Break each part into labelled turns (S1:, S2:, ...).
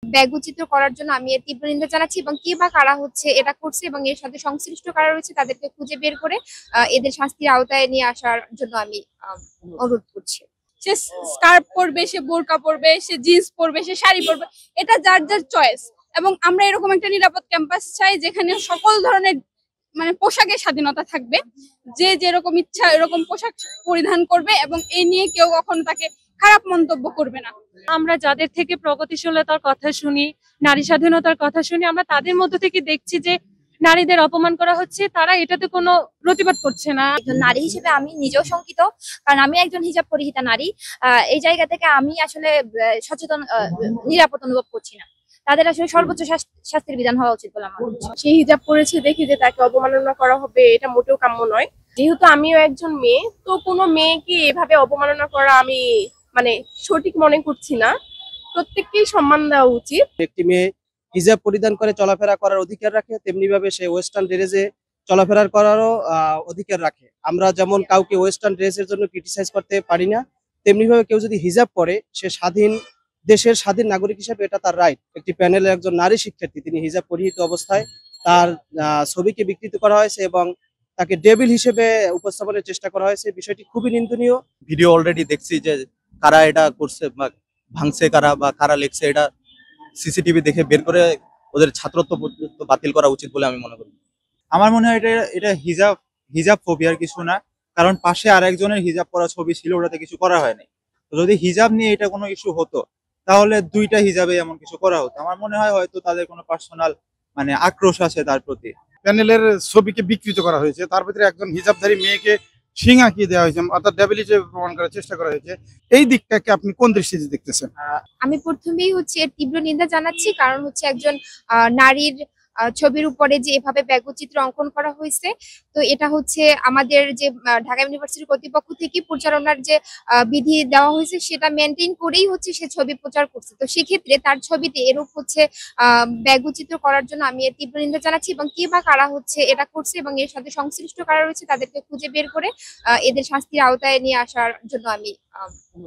S1: ব্যঙ্গচিত্র করার জন্য আমি এর তীব্র নিন্দা জানাচ্ছি এবং কে বা কারা হচ্ছে এটা করছে এবং এর সাথে সংশ্লিষ্ট কারা রয়েছে তাদেরকে খুঁজে বের করে এদের শাস্তির আওতায় নিয়ে আসার জন্য আমি অনুরোধ করছি।
S2: সে স্কার্ফ পরবে, সে বোরকা পরবে, সে জিন্স পরবে, সে শাড়ি পরবে, এটা যার যার চয়েস। এবং আমরা এরকম একটা নিরাপদ ক্যাম্পাস চাই যেখানে সকল ধরনের পোশাকের স্বাধীনতা থাকবে, যে যেরকম ইচ্ছা এরকম পোশাক পরিধান করবে এবং এই নিয়ে কেউ কখনো তাকে খারাপ মন্তব্য করবে না।
S3: আমরা যাদের থেকে প্রগতিশীলতার কথা শুনি, নারী স্বাধীনতার কথা শুনি, আমরা তাদের মধ্যে থেকে দেখছি যে নারীদের অপমান করা হচ্ছে, তারা এটাতে কোনো প্রতিবাদ করছে না।
S1: একজন নারী হিসেবে আমি নিজেও শঙ্কিত, কারণ আমি একজন হিজাব পরিহিতা নারী। এই জায়গা থেকে আমি আসলে সচেতন, নিরাপদ অনুভব করছি না। তাদের আসলে সর্বোচ্চ শাস্তির বিধান হওয়া উচিত বলে আমার মনে হয়।
S2: সে হিজাব পরেছে দেখি যে তাকে অবমাননা করা হবে, এটা মোটেও কাম্য নয়। যেহেতু আমিও একজন মেয়ে, তো কোনো মেয়েকে এভাবে অবমাননা করা আমি সঠিক মনে করছি না। প্রত্যেককেই সম্মান দেওয়া উচিত।
S4: একটি মেয়ে হিজাব পরিধান করে চলাফেরা করার অধিকার রাখে, তেমনি ভাবে সে ওয়েস্টার্ন ড্রেসে চলাফেরা করারও অধিকার রাখে। আমরা যেমন কাউকে ওয়েস্টার্ন ড্রেসের জন্য ক্রিটিসাইজ করতে পারি না, তেমনি ভাবে কেউ যদি হিজাব পরে সে দেশের স্বাধীন নাগরিক হিসেবে এটা তার রাইট। একটি প্যানেলের একজন নারী শিক্ষার্থী, তিনি হিজাব পরিহিত অবস্থায় তার ছবিকে বিকৃত করা হয়েছে এবং তাকে ডেভিল হিসেবে উপস্থাপনের চেষ্টা করা হয়েছে। বিষয়টি খুবই নিন্দনীয়।
S5: ভিডিও অলরেডি দেখছি যে কারা এটা করছে বা ভাঙছে কারা বা কারা লিখছে, এটা সিসিটিভি দেখে বের করে ওদের ছাত্রত্ব বাতিল করা উচিত বলে আমি মনে করি।
S6: আমার মনে হয় এটা হিজাব ফোবিয়ার কিছু না, কারণ পাশে আরেকজনের হিজাব পরা ছবি ছিল, ওটাতে কিছু করা হয়নি। তো যদি হিজাব নিয়ে এটা কোনো ইস্যু হতো তাহলে দুইটা হিজাবে এমন কিছু করা হতো। আমার মনে হয় হয়তো তাদের কোনো পার্সোনাল আক্রোশ আছে তার প্রতি।
S7: প্যানেলের ছবিকে বিকৃত করা হয়েছে, তার ভিতরে একজন হিজাবধারী মেয়েকে শিং আঁকিয়ে দেওয়া হয়েছে, অর্থাৎ ডেভিল হিসেবে প্রমাণ করার চেষ্টা করা হয়েছে। এই দিকটাকে আপনি কোন দৃষ্টিতে দেখতেছেন?
S1: আমি প্রথমেই এর তীব্র নিন্দা জানাচ্ছি, কারণ একজন নারীর ছবির উপরে যে এভাবে ব্যঙ্গচিত্র অঙ্কন করা হয়েছে, তো এটা আমাদের যে ঢাকা ইউনিভার্সিটি কর্তৃপক্ষ থেকে প্রচারণার যে বিধি দেওয়া হয়েছে সেটা মেনটেন করেই সে ছবি প্রচার করছে। তো সেক্ষেত্রে তার ছবিতে এরূপ ব্যঙ্গচিত্র করার জন্য আমি এর তীব্র নিন্দা জানাচ্ছি এবং কে বা কারা এটা করছে এবং এর সাথে সংশ্লিষ্ট কারা রয়েছে তাদেরকে খুঁজে বের করে এদের শাস্তির আওতায় নিয়ে আসার জন্য আমি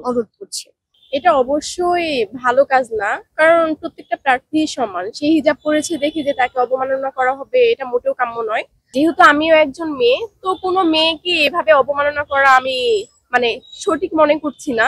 S1: অনুরোধ করছি।
S2: এটা অবশ্যই ভালো কাজ না, কারণ প্রত্যেকটা প্রার্থী সমান। সে হিজাব পরেছে দেখি যে তাকে অবমাননা করা হবে, এটা মোটেও কাম্য নয়। যেহেতু আমিও একজন মেয়ে, তো কোনো মেয়েকে এভাবে অবমাননা করা আমি সঠিক মনে করছি না।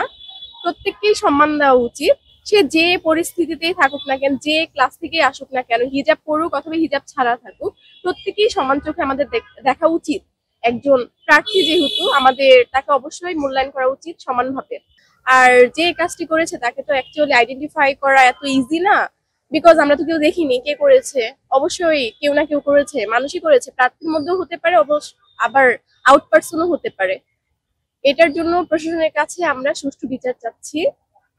S2: প্রত্যেককেই সম্মান দেওয়া উচিত। সে যে পরিস্থিতিতেই থাকুক না কেন, যে ক্লাস থেকে আসুক না কেন, হিজাব পড়ুক অথবা হিজাব ছাড়া থাকুক, প্রত্যেকেই সমান চোখে আমাদের দেখা উচিত। একজন প্রার্থী যেহেতু, আমাদের তাকে অবশ্যই মূল্যায়ন করা উচিত সমানভাবে। আর যে কাজটি করেছে তাকে তো অ্যাকচুয়ালি আইডেন্টিফাই করা এত ইজি না, বিকজ আমরা তো কেউ দেখিনি কে করেছে। অবশ্যই কেউ না কেউ করেছে, মানুষই করেছে। প্রার্থীর মধ্যেও হতে পারে, আবার আউট পার্সনও হতে পারে। এটার জন্য প্রশাসনের কাছে আমরা সুষ্ঠু বিচার চাচ্ছি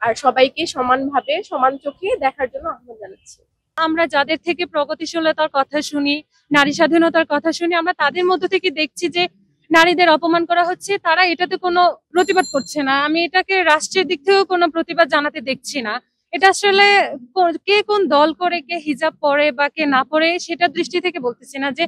S2: আর সবাইকে সমানভাবে সমান চোখে দেখার জন্য আহ্বান জানাচ্ছি।
S3: আমরা যাদের থেকে প্রগতিশীলতার কথা শুনি, নারী স্বাধীনতার কথা শুনি, আমরা তাদের মধ্যে থেকে দেখছি যে নারীদের অপমান করা হচ্ছে, তারা এটাতে কোনো প্রতিবাদ করছে না। আমি এটাকে রাষ্ট্রের দিক থেকেও কোনো প্রতিবাদ জানাতে দেখছি না। এটা আসলে কে কোন দল করে, কে হিজাব পরে বা কে না পরে সেটা দৃষ্টি থেকে বলতেছি না। যে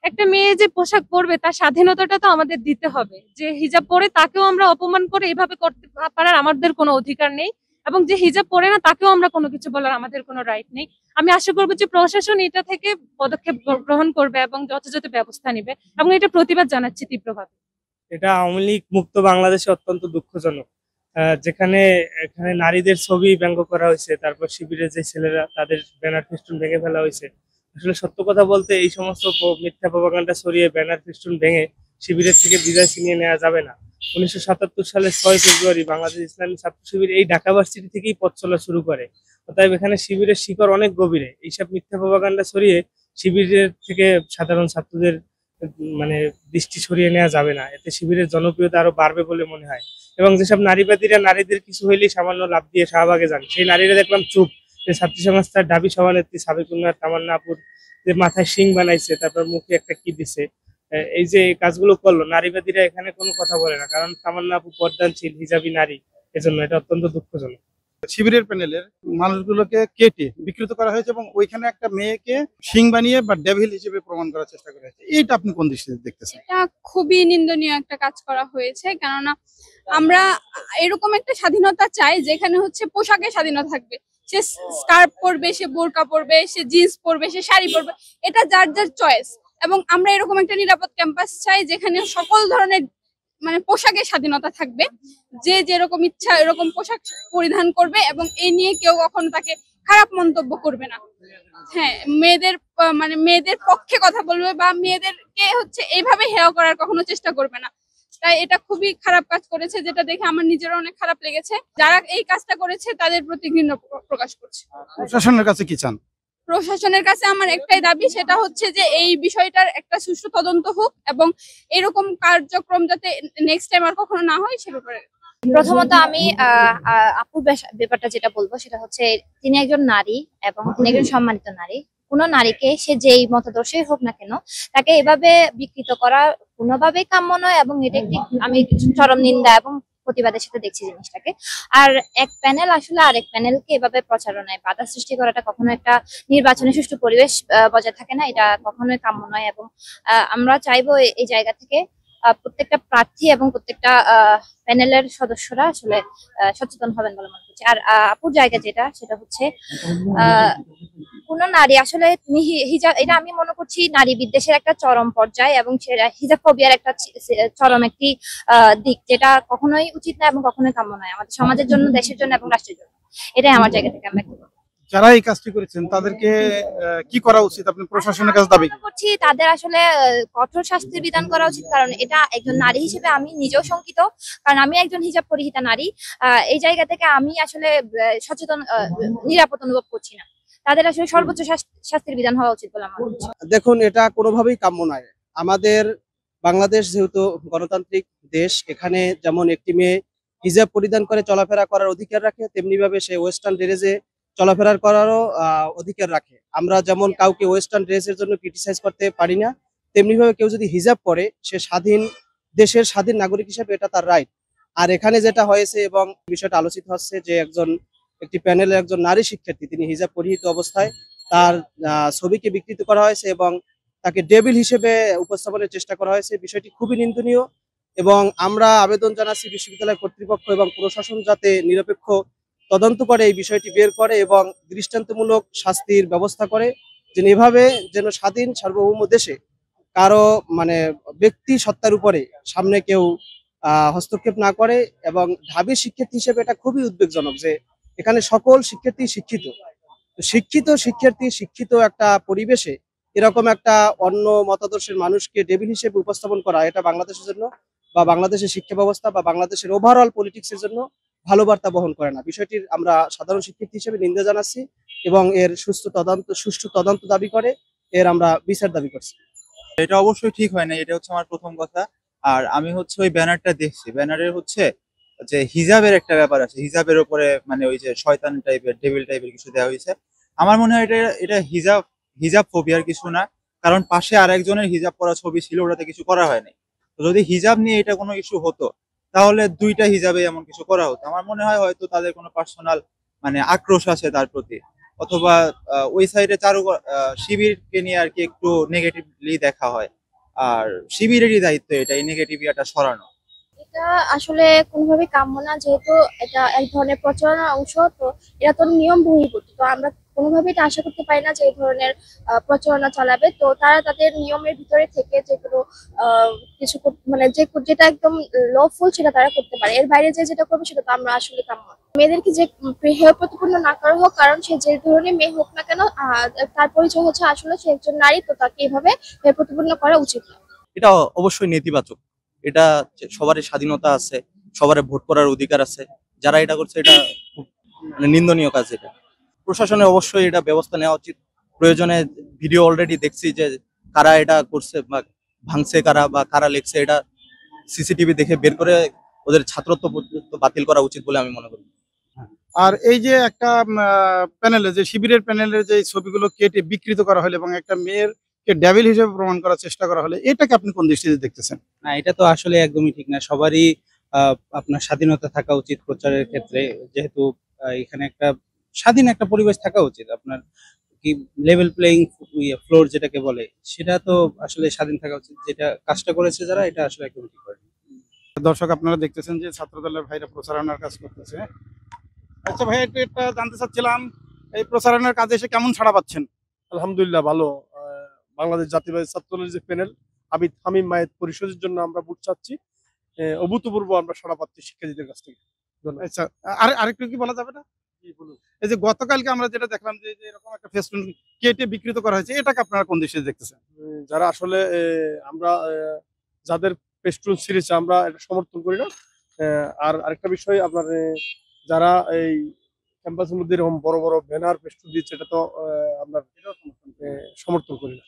S3: একটা মেয়ে যে পোশাক পরবে তার স্বাধীনতাটা তো আমাদের দিতে হবে। যে হিজাব পরে তাকেও আমরা অপমান করে এভাবে করতে পারার আমাদের কোনো অধিকার নেই, এবং যে হিজাব পরে না তাকেও আমরা কোনো কিছু বলার আমাদের কোনো রাইট নেই। আমি আশা করবো যে প্রশাসন এটা থেকে পদক্ষেপ গ্রহণ করবে এবং যথাযথ ব্যবস্থা নিবে, এবং এটা প্রতিবাদ জানাচ্ছি তীব্রভাবে।
S8: এটা আওয়ামী লীগ মুক্ত বাংলাদেশে অত্যন্ত দুঃখজনক, যেখানে নারীদের ছবি ব্যঙ্গ করা হয়েছে, তারপর শিবিরের যে ছেলেরা তাদের ব্যানার ফেস্টুন ভেঙে ফেলা হয়েছে। আসলে সত্য কথা বলতে এই সমস্ত মিথ্যা প্রপাগান্ডা ছড়িয়ে ব্যানার ফেস্টুন ভেঙে শিবিরের থেকে বিদায় ছিনিয়ে নেওয়া যাবে না। 1977 সালের 6 ফেব্রুয়ারি বাংলাদেশ ইসলামী ছাত্র শিবির এই ঢাকা ভার্সিটি থেকেই পথ চলা শুরু করে। অতএব এখানে শিবিরের শিকড় অনেক গভীরে। এইসব মিথ্যা প্রপাগান্ডা ছড়িয়ে শিবিরের থেকে সাধারণ ছাত্রদের দৃষ্টি সরিয়ে নেওয়া যাবে না। এতে শিবিরের জনপ্রিয়তা আরো বাড়বে বলে মনে হয়। এবং যেসব নারীবাদীরা নারীদের কিছু হইলেই সামান্য লাভ দিয়ে শাহবাগে যান, সেই নারীরা দেখলাম চুপ। ছাত্রী সংস্থার দাবি সভানেত্রী সাবেক উন্নয়ন তামান্না আপুর যে মাথায় শিং বানাইছে, তারপর মুখে একটা কি দিছে, এই যে কাজগুলো করলো, নারীবাদীরা এখানে কোনো কথা বলে না, কারণ তামান্না আপু পর্দানশীল হিজাবি নারী। এজন্য এটা অত্যন্ত দুঃখজনক।
S7: শিবিরের প্যানেলের মানুষগুলোকে কেটে বিকৃত করা হয়েছে এবং ওইখানে একটা মেয়েকে শিং বানিয়ে বা ডেভিল হিসেবে প্রমাণ করার চেষ্টা করা হয়েছে। এইটা আপনি কোন দৃষ্টিতে দেখতেছেন?
S2: এটা খুবই নিন্দনীয় একটা কাজ করা হয়েছে, কেননা আমরা এরকম একটা স্বাধীনতা চাই যেখানে পোশাকের স্বাধীনতা থাকবে।
S9: সে স্কার্ফ পরবে, সে বোরকা পরবে, সে জিন্স পরবে, সে শাড়ি পরবে, এটা যার যার চয়েস। এবং আমরা এরকম একটা নিরাপদ ক্যাম্পাস চাই যেখানে সকল ধরনের মানে পোশাকের স্বাধীনতা থাকবে, যে যেরকম ইচ্ছা এরকম পোশাক পরিধান করবে এবং এই নিয়ে কেউ কখনো তাকে খারাপ মন্তব্য করবে না। হ্যাঁ, মেয়েদের মানে মেয়েদের পক্ষে কথা বলবে বা মেয়েদেরকে হচ্ছে এইভাবে হেয় করার কখনো চেষ্টা করবে না। তাই এটা খুবই খারাপ কাজ করেছে, যেটা দেখে আমার নিজেরও অনেক খারাপ লেগেছে। যারা এই কাজটা করেছে তাদের প্রতি ঘৃণা প্রকাশ করছে।
S7: প্রশাসনের কাছে কি চান?
S9: প্রশাসনের কাছে আমার একটাই দাবি, সেটা হচ্ছে যে এই বিষয়টার একটা সুষ্ঠু তদন্ত হোক এবং এরকম কার্যক্রম যাতে নেক্সট টাইম আর কখনো না হয় সে ব্যাপারে।
S1: প্রথমত আমি আপুর ব্যাপারটা যেটা বলবো সেটা হচ্ছে তিনি একজন নারী এবং তিনি একজন সম্মানিত নারী। কোনো নারীকে সে যেই মতাদর্শই হোক না কেন তাকে এভাবে বিকৃত করা কোনোভাবেই কাম্য নয় এবং এটা একটি আমি চরম নিন্দা এবং প্রতিবাদের সাথে দেখছি জিনিসটাকে। আর এক প্যানেল আসলে আরেক প্যানেলকে এভাবে প্রচারণায় বাধা সৃষ্টি করাটা কখনো একটা নির্বাচনে সুষ্ঠু পরিবেশ বজায় থাকে না, এটা কখনোই কাম্য নয়। এবং আমরা চাইবো এই জায়গা থেকে প্রত্যেকটা প্রার্থী এবং প্রত্যেকটা প্যানেলের সদস্যরা আসলে সচেতন হবেন বলে মনে করছি। আর আপুর জায়গা যেটা সেটা হচ্ছে কোন নারী আসলে হিজাব, এটা আমি মনে করছি নারী বিদ্বেষের একটা চরম পর্যায়ে এবং হিজাব ফোবিয়ার একটা চরম একটি দিক, যেটা কখনোই উচিত না এবং কখনোই কাম্য নয় আমাদের সমাজের জন্য, দেশের জন্য এবং রাষ্ট্রের জন্য। এটাই আমার জায়গা থেকে আমি ব্যক্ত করব।
S7: যারা এই কাজটি করেছেন তাদেরকে কি করা উচিত আপনি প্রশাসনের কাছে দাবি
S1: মনে করছি তাদের আসলে কঠোর শাস্তির বিধান করা উচিত, কারণ এটা একজন নারী হিসেবে আমি নিজেও শঙ্কিত, কারণ আমি একজন হিজাব পরিহিতা নারী। এই জায়গা থেকে আমি আসলে সচেতন নিরাপদ অনুভব করছি না। তাদের আসলে সর্বোচ্চ শাস্তির বিধান হওয়া উচিত বলে আমার মনে হচ্ছে।
S4: দেখুন, এটা কোনোভাবেই কাম্য নয়। আমাদের বাংলাদেশ যেহেতু গণতান্ত্রিক দেশ, এখানে যেমন একটি মেয়ে হিজাব পরিধান করে চলাফেরা করার অধিকার রাখে, তেমনি ভাবে সে ওয়েস্টার্ন ড্রেসে চলাফেরা করারও অধিকার রাখে। আমরা যেমন কাউকে ওয়েস্টার্ন ড্রেসের জন্য ক্রিটিসাইজ করতে পারি না, তেমনি ভাবে কেউ যদি হিজাব পরে সে স্বাধীন দেশের স্বাধীন নাগরিক হিসেবে এটা তার রাইট। আর এখানে যেটা হয়েছে এবং বিষয়টা আলোচিত হচ্ছে যে একটি প্যানেলের একজন নারী শিক্ষার্থী তিনি হিজাব পরিহিত অবস্থায় তার ছবিকে বিকৃত করা হয়েছে এবং তাকে ডেভিল হিসেবে উপস্থাপনের চেষ্টা করা হয়েছে। বিষয়টি খুবই নিন্দনীয় এবং আমরা আবেদন জানাচ্ছি বিশ্ববিদ্যালয় কর্তৃপক্ষ এবং প্রশাসন যাতে নিরপেক্ষ তদন্ত করে এই বিষয়টি বের করে এবং দৃষ্টান্তমূলক শাস্তির ব্যবস্থা করে, যেন এভাবে যেন স্বাধীন সার্বভৌম দেশে কারো মানে ব্যক্তি সত্তার উপরে সামনে কেউ হস্তক্ষেপ না করে। এবং ঢাবি শিক্ষার্থী হিসেবে এটা খুবই উদ্বেগজনক যে এখানে সকল শিক্ষার্থী শিক্ষিত শিক্ষার্থী শিক্ষিত একটা পরিবেশে এরকম একটা অন্য মতাদর্শের মানুষকে ডেভিল হিসেবে উপস্থাপন করা, এটা বাংলাদেশের জন্য বা বাংলাদেশের শিক্ষা ব্যবস্থা বা বাংলাদেশের ওভারঅল পলিটিক্সের জন্য ভালো বার্তা বহন করে না। বিষয়টির আমরা সাধারণ শিক্ষার্থী হিসেবে নিন্দা জানাচ্ছি এবং এর সুষ্ঠু তদন্ত দাবি করে এর আমরা বিচার দাবি করছি।
S6: এটা অবশ্যই ঠিক হয় না, এটা হচ্ছে আমার প্রথম কথা। আর আমি হচ্ছে ওই ব্যানারটা দেখছি, ব্যানারের হচ্ছে যে হিজাবের একটা ব্যাপার আছে, হিজাবের উপরে মানে ওই যে শয়তান টাইপের ডেভিল টাইপের কিছু দেওয়া হয়েছে। আমার মনে হয় এটা হিজাব ফোবিয়ার কিছু না, কারণ পাশে আরেকজনের হিজাব পরা ছবি ছিল, ওটাতে কিছু করা হয়নি। তো যদি হিজাব নিয়ে এটা কোনো ইস্যু হতো তাহলে দুইটা হিজাবে এমন কিছু করা হতো। আমার মনে হয় হয়তো তাদের কোনো পার্সোনাল মানে আক্রোশ আছে তার প্রতি, অথবা ওই সাইডে শিবিরকে নিয়ে আর কি একটু নেগেটিভলি দেখা হয়। আর শিবিরেরই দায়িত্ব এটা এই নেগেটিভিটিটা সরানো।
S1: এটা আসলে কোনোভাবে কাম্য না, যেহেতু এটা এক ধরনের প্রচারণার অংশ, তো এটা তো নিয়ম বহির্ভূত। তো আমরা কোনোভাবেই এটা আশা করতে পারি না যে এই ধরনের প্রচারণা চালাবে। তো তারা তাদের নিয়মের ভিতরে থেকে যেগুলো কিছু মানে যেটা একদম লফুল সেটা তারা করতে পারে, এর বাইরে যেটা করবে সেটা তো আমরা আসলে কাম্য না। মেয়েদেরকে যে হেয় প্রতিপন্ন না করা হোক, কারণ সে যে ধরনের মেয়ে হোক না কেন তার পরিচয় হচ্ছে আসলে সে একজন নারী, তো তাকে এভাবে হেয় প্রতিপন্ন করা উচিত না।
S5: এটা অবশ্যই নেতিবাচক। এটা সবারই স্বাধীনতা আছে, সবার ভোট করার অধিকার আছে। যারা এটা করছে এটা খুব মানে নিন্দনীয় কাজ। এটা প্রশাসনের অবশ্যই এটা ব্যবস্থা নেওয়া উচিত। প্রয়োজনে ভিডিও অলরেডি দেখছি যে কারা এটা করছে বা ভাঙছে কারা বা কারা লেখছে, এটা সিসিটিভি দেখে বের করে ওদের ছাত্রত্ব পর্যন্ত বাতিল করা উচিত বলে আমি মনে করি।
S7: আর এই যে একটা প্যানেলে যে শিবিরের প্যানেলের যে ছবিগুলো কেটে বিকৃত করা হলো এবং একটা মেয়েরকে ডেভিল হিসেবে প্রমাণ করার চেষ্টা করা হলো, এটাকে আপনি কোন দৃষ্টিতে দেখতেছেন?
S10: না, এটা তো আসলে একদমই ঠিক না। সবারই আপনার স্বাধীনতা থাকা উচিত প্রচারের ক্ষেত্রে, যেহেতু এখানে একটা স্বাধীন একটা পরিবেশ থাকা উচিত। আপনার কি লেভেল প্লেইং ফ্লোর যেটাকে বলে, সেটা তো আসলে স্বাধীন থাকা উচিত। যেটা কাজটা করেছে যারা, এটা আসলে একদমই ঠিক করেনি।
S7: দর্শক, আপনারা দেখতেছেন যে ছাত্রদলের ভাইরা প্রচারণার কাজ করতেছে। আচ্ছা ভাই, একটু এটা জানতে চাচ্ছিলাম এই প্রচারণার কাজে এসে কেমন সাড়া পাচ্ছেন?
S11: আলহামদুলিল্লাহ ভালো। বাংলাদেশ জাতীয়বাদী ছাত্রদলের যে প্যানেল আবিদ হামিম মায়ের পরিষদের জন্য আমরা ভোট চাচ্ছি। অভূতপূর্ব আমরা সাড়া পাচ্ছি শিক্ষার্থীদের কাছ থেকে। ধন্যবাদ।
S7: আচ্ছা, আরেকটু কি বলা যাবে না?
S11: জি, বলুন।
S7: এই যে গতকালকে আমরা যেটা দেখলাম যে যে এরকম একটা ফেস্টুন কেটে বিকৃত করা হয়েছে, এটাকে আপনারা কোন দৃষ্টিতে দেখতেছেন?
S11: যারা আসলে আমরা যাদের পেস্টুন ছিঁড়েছে আমরা এটা সমর্থন করি না। আর আরেকটা বিষয় আপনার যারা এই ক্যাম্পাসের মধ্যে এরকম বড় বড় ব্যানার পেস্টুন দিচ্ছে এটা তো আপনার সমর্থন করি না।